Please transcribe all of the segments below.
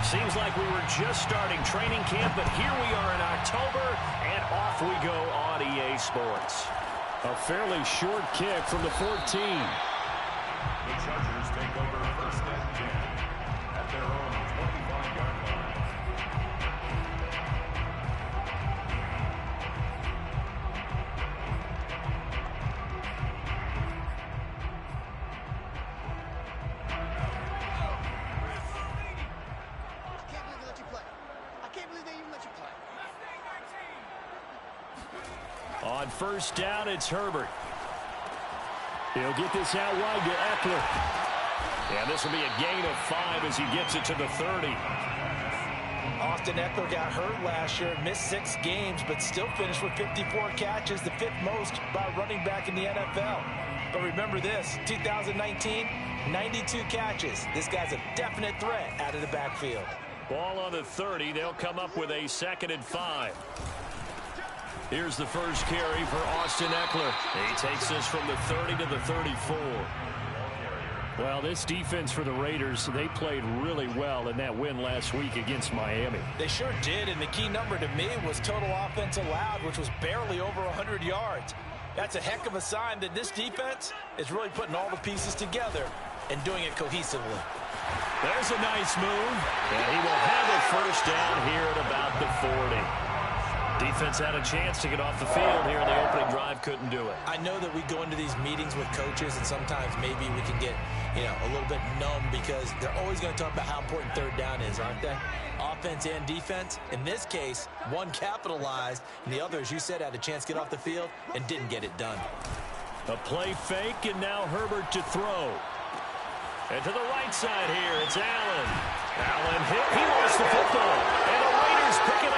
Seems like we were just starting training camp, but here we are in October, and off we go on EA Sports. A fairly short kick from the 14. The Chargers take over first and 10 at their own 25-yard line. On first down, it's Herbert. He'll get this out wide to Eckler. And this will be a gain of 5 as he gets it to the 30. Austin Eckler got hurt last year, missed 6 games, but still finished with 54 catches, the 5th most by a running back in the NFL. But remember this, 2019, 92 catches. This guy's a definite threat out of the backfield. Ball on the 30. They'll come up with a 2nd and 5. Here's the first carry for Austin Eckler. He takes this from the 30 to the 34. Well, this defense for the Raiders, they played really well in that win last week against Miami. They sure did, and the key number to me was total offense allowed, which was barely over 100 yards. That's a heck of a sign that this defense is really putting all the pieces together and doing it cohesively. There's a nice move, and he will have a first down here at about the 40. Defense had a chance to get off the field here in the opening drive, couldn't do it. I know that we go into these meetings with coaches, and sometimes maybe we can get, a little bit numb because they're always going to talk about how important third down is, aren't they? Offense and defense. In this case, one capitalized, and the other, as you said, had a chance to get off the field and didn't get it done. A play fake, and now Herbert to throw. And to the right side here, it's Allen. Allen hit. He lost the football, and the Raiders pick it up.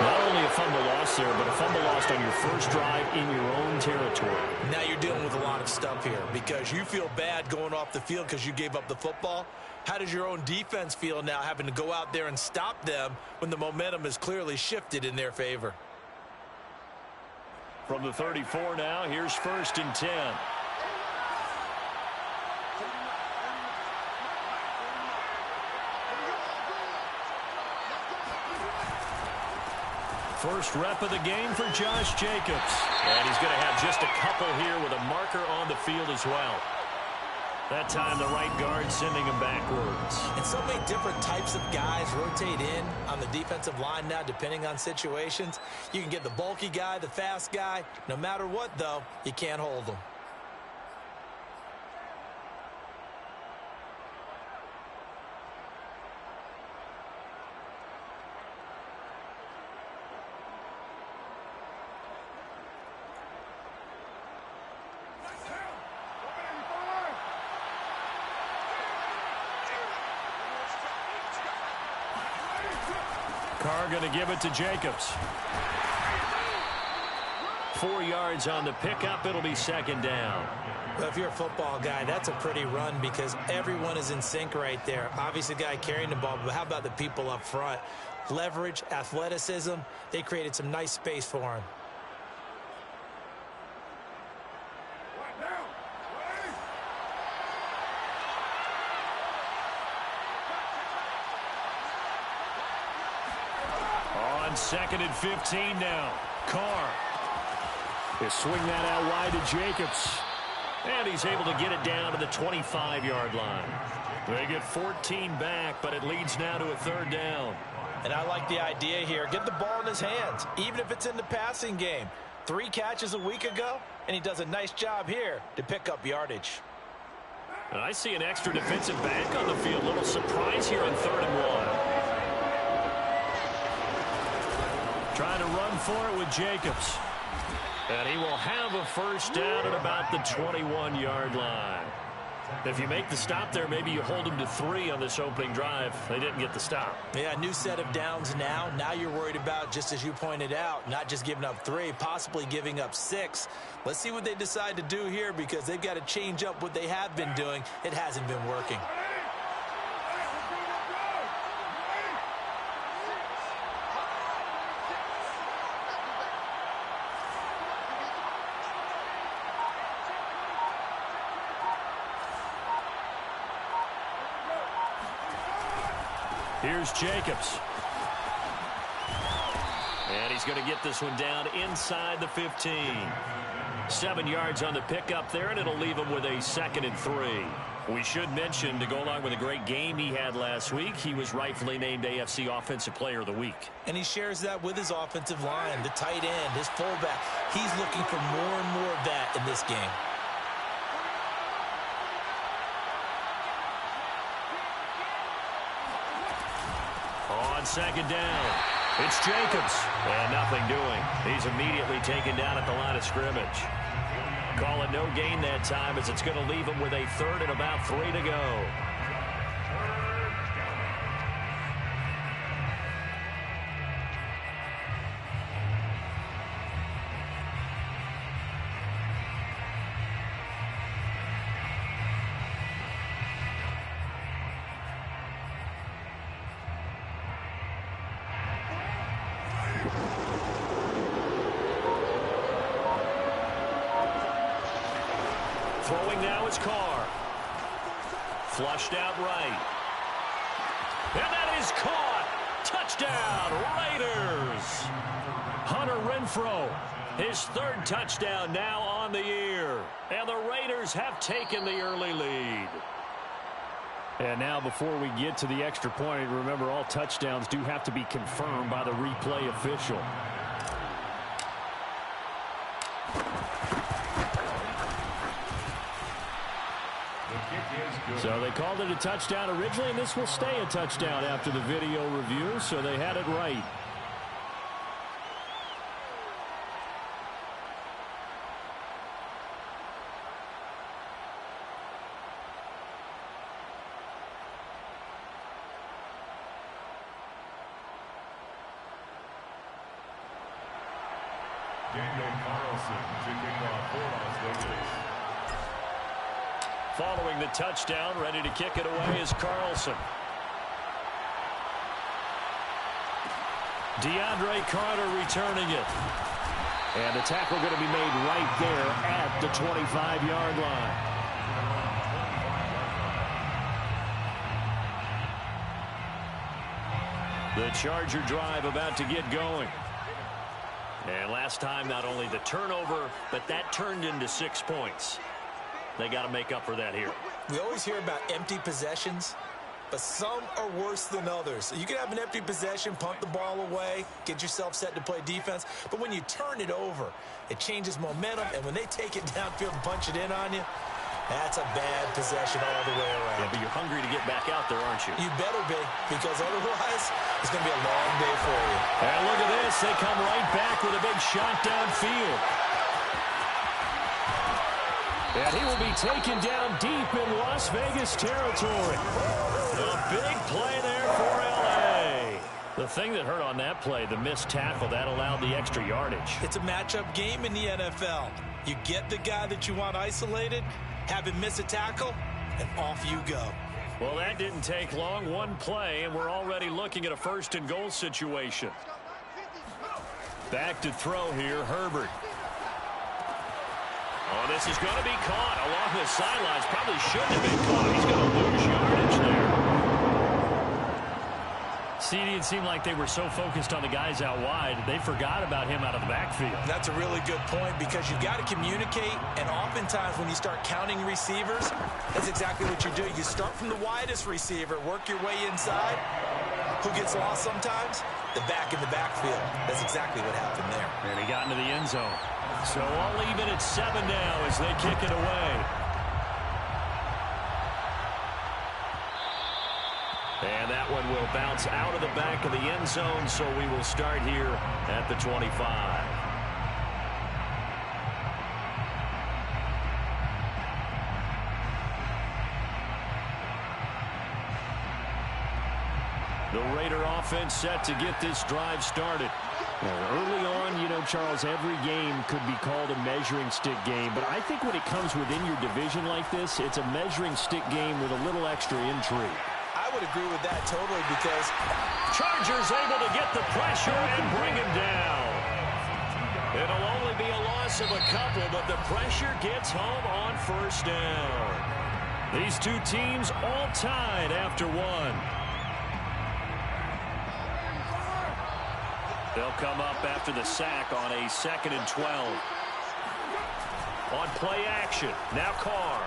Not only a fumble loss there, but a fumble lost on your first drive in your own territory. Now you're dealing with a lot of stuff here because you feel bad going off the field because you gave up the football. How does your own defense feel now having to go out there and stop them when the momentum is clearly shifted in their favor? From the 34 now, here's 1st and 10. First rep of the game for Josh Jacobs. And he's going to have just a couple here with a marker on the field as well. That time the right guard sending him backwards. And so many different types of guys rotate in on the defensive line now depending on situations. You can get the bulky guy, the fast guy. No matter what, though, you can't hold them. Carr going to give it to Jacobs. 4 yards on the pickup. It'll be 2nd down. Well, if you're a football guy, that's a pretty run because everyone is in sync right there. Obviously, the guy carrying the ball, but how about the people up front? Leverage, athleticism, they created some nice space for him. On 2nd and 15 now. Carr. They swing that out wide to Jacobs. And he's able to get it down to the 25-yard line. They get 14 back, but it leads now to a 3rd down. And I like the idea here. Get the ball in his hands, even if it's in the passing game. 3 catches a week ago, and he does a nice job here to pick up yardage. And I see an extra defensive back on the field. A little surprise here on 3rd and 1. Trying to run for it with Jacobs. And he will have a first down at about the 21-yard line. If you make the stop there, maybe you hold them to 3 on this opening drive. They didn't get the stop. Yeah, new set of downs now. Now you're worried about, just as you pointed out, not just giving up 3, possibly giving up 6. Let's see what they decide to do here because they've got to change up what they have been doing. It hasn't been working. Here's Jacobs. And he's going to get this one down inside the 15. 7 yards on the pickup there, and it'll leave him with a 2nd and 3. We should mention, to go along with a great game he had last week, he was rightfully named AFC Offensive Player of the Week. And he shares that with his offensive line, the tight end, his fullback. He's looking for more and more of that in this game. On 2nd down, it's Jacobs. And nothing doing. He's immediately taken down at the line of scrimmage. Call it no gain that time, as it's going to leave him with a 3rd and about 3 to go. Throwing now is Carr. Flushed out right. And that is caught. Touchdown, Raiders. Hunter Renfrow, his 3rd touchdown now on the year. And the Raiders have taken the early lead. And now, before we get to the extra point, remember, all touchdowns do have to be confirmed by the replay official. So they called it a touchdown originally, and this will stay a touchdown after the video review, so they had it right. Daniel Carlson to kick off for Las Vegas. Following the touchdown, ready to kick it away is Carlson. DeAndre Carter returning it. And the tackle going to be made right there at the 25-yard line. The Charger drive about to get going. And last time, not only the turnover, but that turned into 6 points. They got to make up for that here. We always hear about empty possessions, but some are worse than others. You can have an empty possession, punt the ball away, get yourself set to play defense, but when you turn it over, it changes momentum, and when they take it downfield and punch it in on you, that's a bad possession all the way around. Yeah, but you're hungry to get back out there, aren't you? You better be, because otherwise, it's going to be a long day for you. And look at this. They come right back with a big shot downfield. And he will be taken down deep in Las Vegas territory. A big play there for L.A. The thing that hurt on that play, the missed tackle, that allowed the extra yardage. It's a matchup game in the NFL. You get the guy that you want isolated, have him miss a tackle, and off you go. Well, that didn't take long. One play, and we're already looking at a 1st and goal situation. Back to throw here, Herbert. Oh, this is going to be caught along the sidelines. Probably shouldn't have been caught. He's going to lose yardage there. CD, it seemed like they were so focused on the guys out wide, they forgot about him out of the backfield. That's a really good point, because you've got to communicate, and oftentimes when you start counting receivers, that's exactly what you do. You start from the widest receiver, work your way inside. Who gets lost sometimes? The back in the backfield. That's exactly what happened there. And he got into the end zone. So all even at 7 now as they kick it away. And that one will bounce out of the back of the end zone, so we will start here at the 25. The Raider offense set to get this drive started. Early on, you know, Charles, every game could be called a measuring stick game. But I think when it comes within your division like this, it's a measuring stick game with a little extra intrigue. I would agree with that totally, because Chargers able to get the pressure and bring him down. It'll only be a loss of a couple, but the pressure gets home on 1st down. These two teams all tied after one. They'll come up after the sack on a 2nd and 12. On play action, now Carr.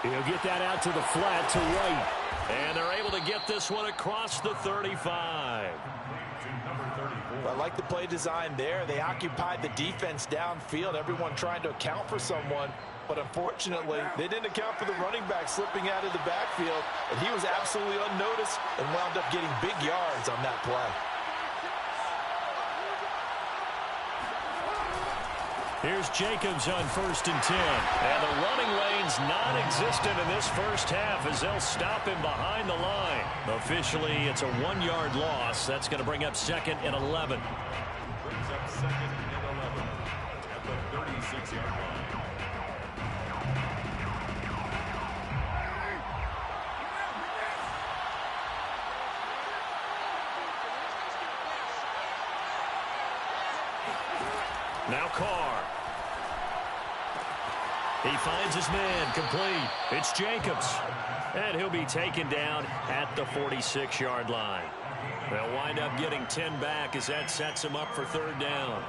He'll get that out to the flat to right. And they're able to get this one across the 35. I like the play design there. They occupied the defense downfield, everyone trying to account for someone. But unfortunately, they didn't account for the running back slipping out of the backfield. And he was absolutely unnoticed and wound up getting big yards on that play. Here's Jacobs on 1st and 10. And the running lane's non-existent in this first half as they'll stop him behind the line. Officially, it's a 1-yard loss. That's going to bring up 2nd and 11. Brings up 2nd and 11 at the 36-yard line. Now Carr. He finds his man, complete. It's Jacobs. And he'll be taken down at the 46-yard line. They'll wind up getting 10 back as that sets him up for 3rd down.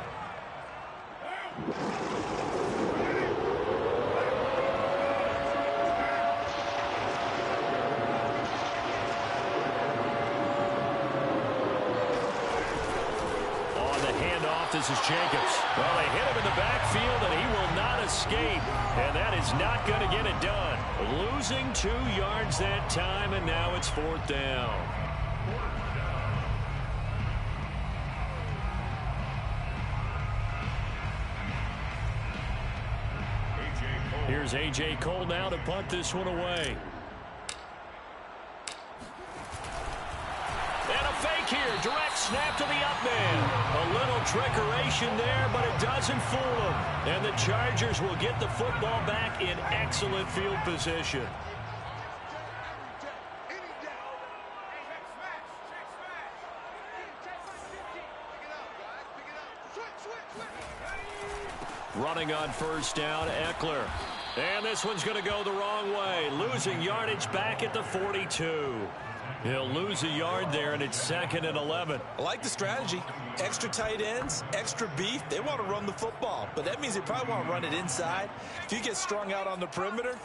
This is Jacobs. Well, they hit him in the backfield, and he will not escape. And that is not going to get it done. Losing 2 yards that time, and now it's 4th down. Here's A.J. Cole now to punt this one away. Here, direct snap to the up man. A little trickeration there, but it doesn't fool him. And the Chargers will get the football back in excellent field position. Running on 1st down, Eckler. And this one's going to go the wrong way. Losing yardage back at the 42. He'll lose a yard there, and it's 2nd and 11. I like the strategy. Extra tight ends, extra beef. They want to run the football, but that means they probably want to run it inside. If you get strung out on the perimeter,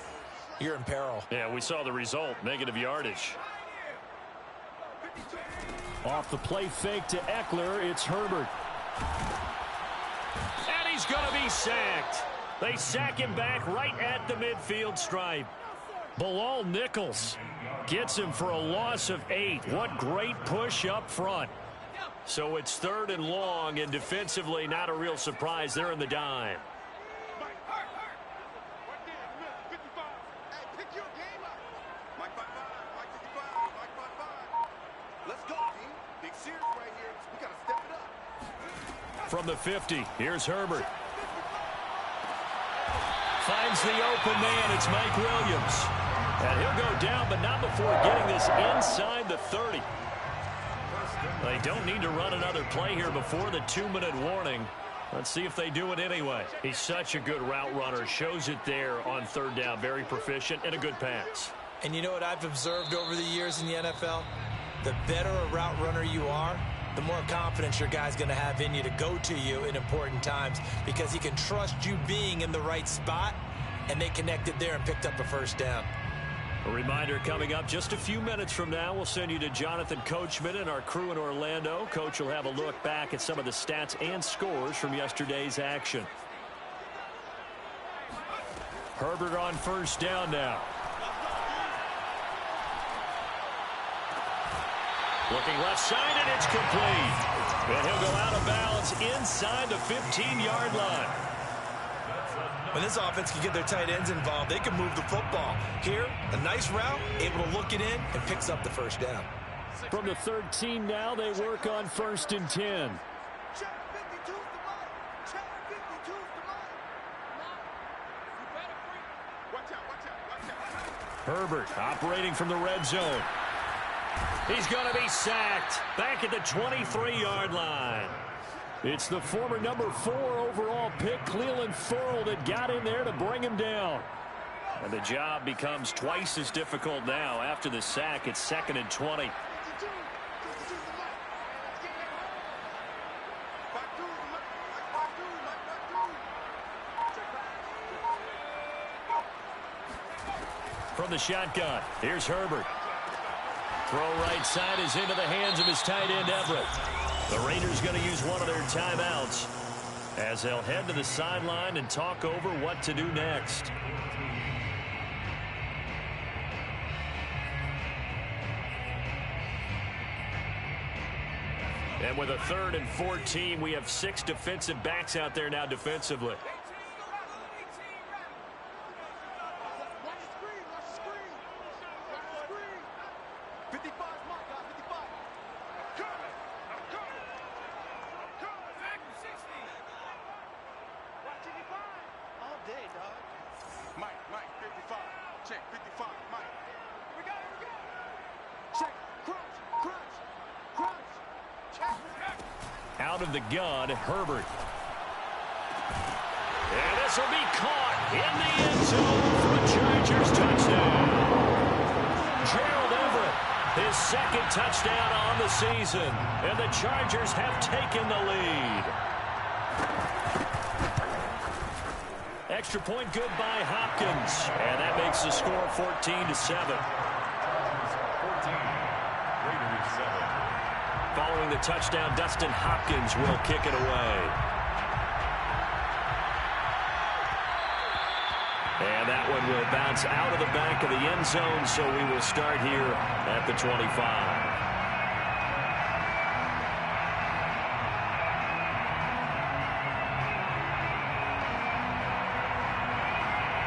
you're in peril. Yeah, we saw the result, negative yardage. Off the play fake to Eckler, it's Herbert. And he's going to be sacked. They sack him back right at the midfield stripe. Bilal Nichols gets him for a loss of 8. What great push up front. So it's 3rd and long, and defensively not a real surprise. They're in the dime. From the 50, here's Herbert. Finds the open man. It's Mike Williams. And he'll go down, but not before getting this inside the 30. They don't need to run another play here before the 2-minute warning. Let's see if they do it anyway. He's such a good route runner. Shows it there on 3rd down. Very proficient and a good pass. And you know what I've observed over the years in the NFL? The better a route runner you are, the more confidence your guy's going to have in you to go to you in important times because he can trust you being in the right spot, and they connected there and picked up a 1st down. A reminder coming up just a few minutes from now. We'll send you to Jonathan Coachman and our crew in Orlando. Coach will have a look back at some of the stats and scores from yesterday's action. Herbert on 1st down now. Looking left side, and it's complete. And he'll go out of bounds inside the 15-yard line. When this offense can get their tight ends involved, they can move the football. Here, a nice route, able to look it in, and picks up the 1st down. From the 13 now, they work on 1st and 10. Herbert operating from the red zone. He's going to be sacked back at the 23-yard line. It's the former number 4 overall pick, Clelin Ferrell, that got in there to bring him down. And the job becomes twice as difficult now. After the sack, it's 2nd and 20. from the shotgun. Here's Herbert. Throw right side is into the hands of his tight end, Everett. The Raiders going to use one of their timeouts as they'll head to the sideline and talk over what to do next. And with a 3rd and 14, we have 6 defensive backs out there now defensively. Out of the gun, Herbert. And this will be caught in the end zone for a Chargers touchdown. Gerald Everett, his 2nd touchdown on the season. And the Chargers have taken the lead. Extra point good by Hopkins. And that makes the score 14-7. 14, Raiders 7. Following the touchdown, Dustin Hopkins will kick it away. And that one will bounce out of the back of the end zone, so we will start here at the 25.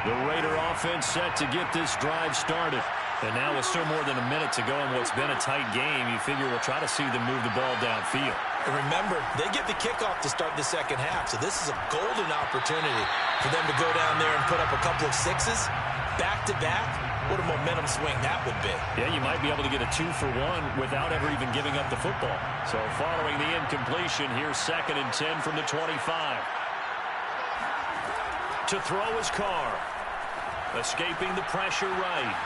The Raider offense set to get this drive started. And now with still more than a minute to go in what's been a tight game, you figure we'll try to see them move the ball downfield. And remember, they get the kickoff to start the second half, so this is a golden opportunity for them to go down there and put up a couple of 6s back-to-back. What a momentum swing that would be. Yeah, you might be able to get a 2-for-1 without ever even giving up the football. So following the incompletion, here's 2nd and 10 from the 25. To throw is Carr. Escaping the pressure right.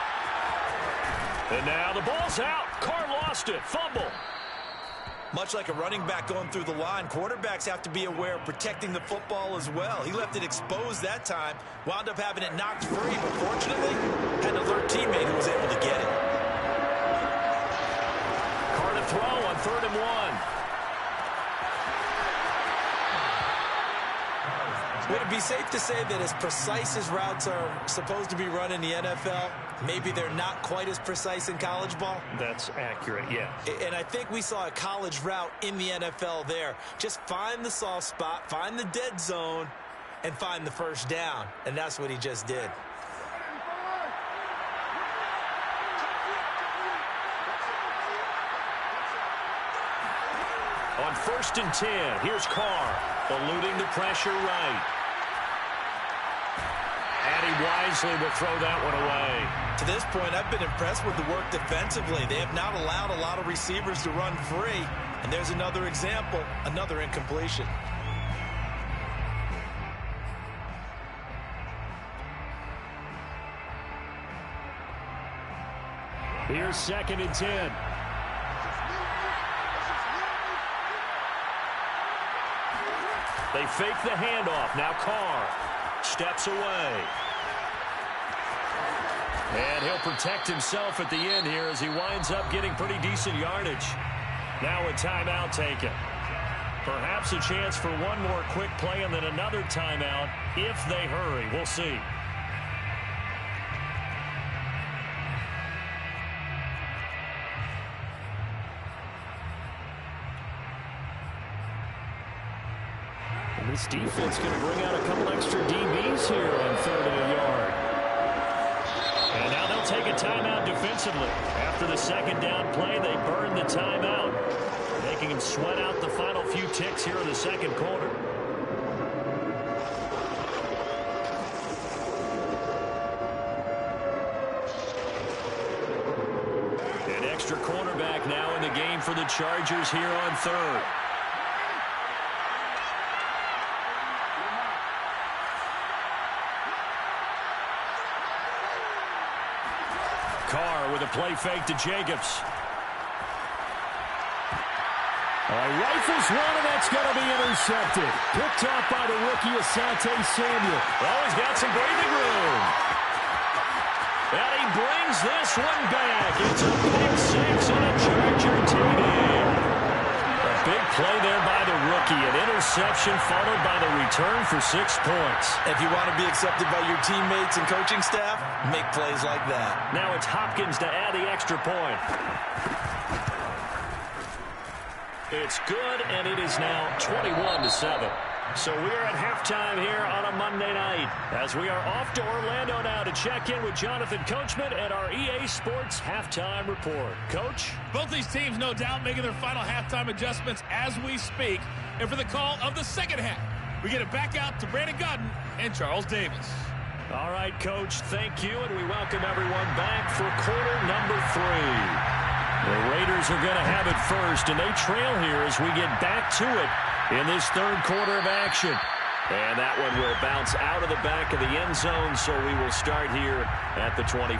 And now the ball's out. Carr lost it. Fumble. Much like a running back going through the line, quarterbacks have to be aware of protecting the football as well. He left it exposed that time, wound up having it knocked free, but fortunately had an alert teammate who was able to get it. Carr to throw on 3rd and 1. Would it be safe to say that as precise as routes are supposed to be run in the NFL, maybe they're not quite as precise in college ball? That's accurate, yeah. And I think we saw a college route in the NFL there. Just find the soft spot, find the dead zone, and find the first down. And that's what he just did. On 1st and 10, here's Carr, eluding the pressure right. And he wisely will throw that one away. To this point, I've been impressed with the work defensively. They have not allowed a lot of receivers to run free. And there's another example, another incompletion. Here's 2nd and 10. They fake the handoff. Now Carr steps away. And he'll protect himself at the end here as he winds up getting pretty decent yardage. Now a timeout taken. Perhaps a chance for one more quick play and then another timeout if they hurry. We'll see. And this defense going to bring out a couple extra DBs here on 3rd and a yard. And now they'll take a timeout defensively. After the 2nd down play, they burn the timeout, making him sweat out the final few ticks here in the 2nd quarter. An extra cornerback now in the game for the Chargers here on 3rd. Carr with a play fake to Jacobs. Rifles one, and that's going to be intercepted. Picked off by the rookie Asante Samuel. Oh, he's got some breathing room. And he brings this one back. It's a pick six and a Charger TD. A big play there by the rookie. An interception followed by the return for 6 points. If you want to be accepted by your teammates and coaching staff, make plays like that. Now it's Hopkins to add the extra point. It's good, and it is now 21-7. So we are at halftime here on a Monday night as we are off to Orlando now to check in with Jonathan Coachman at our EA Sports Halftime Report. Coach? Both these teams, no doubt, making their final halftime adjustments as we speak. And for the call of the second half, we get it back out to Brandon Gaudin and Charles Davis. All right, Coach, thank you, and we welcome everyone back for quarter number 3. The Raiders are going to have it first, and they trail here as we get back to it in this third quarter of action. And that one will bounce out of the back of the end zone, so we will start here at the 25.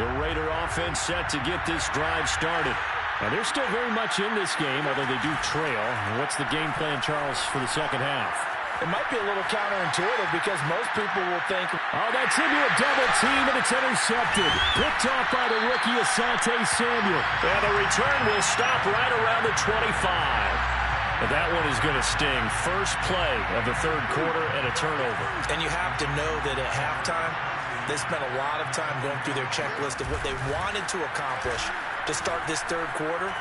The Raider offense set to get this drive started. And they're still very much in this game, although they do trail. What's the game plan, Charles, for the second half? It might be a little counterintuitive because most people will think, oh, that's into a double team, and it's intercepted. Picked off by the rookie Asante Samuel. And the return will stop right around the 25. And that one is going to sting. First play of the third quarter and a turnover. And you have to know that at halftime, they spent a lot of time going through their checklist of what they wanted to accomplish to start this third quarter.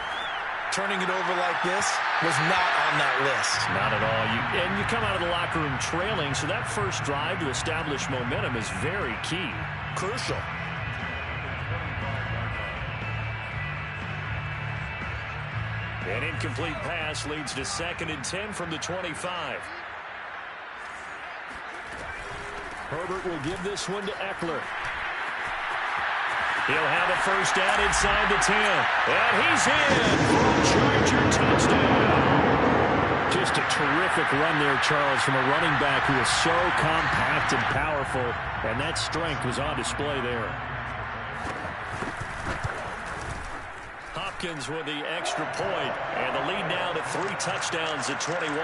Turning it over like this was not on that list. Not at all. And you come out of the locker room trailing, so that first drive to establish momentum is very key. Crucial. An incomplete pass leads to 2nd and 10 from the 25. Herbert will give this one to Eckler. He'll have a first down inside the 10. And he's in for a Charger touchdown. Just a terrific run there, Charles, from a running back who is so compact and powerful. And that strength was on display there. Hopkins with the extra point. And the lead now to 3 touchdowns at 21.